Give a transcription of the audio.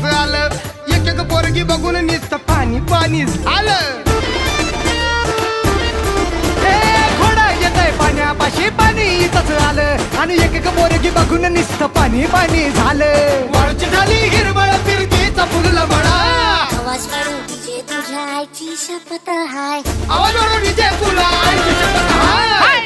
इथंच आलं एक एक पोरगी बघून नुसतं पाणी पाणी झालं घोडा येतय पाण्यापाशी पाणी इथंच आलं आणि एक एक पोरगी बघून नुसतं पाणी पाणी झालं वाळूची ढाली हिरवळ फिरतीचा फुलला म्हणा आवाज वाढव डीजे तुझ्या आईची शपथ हाय आवाज वाढव डीजे तुला आईची शपथ हाय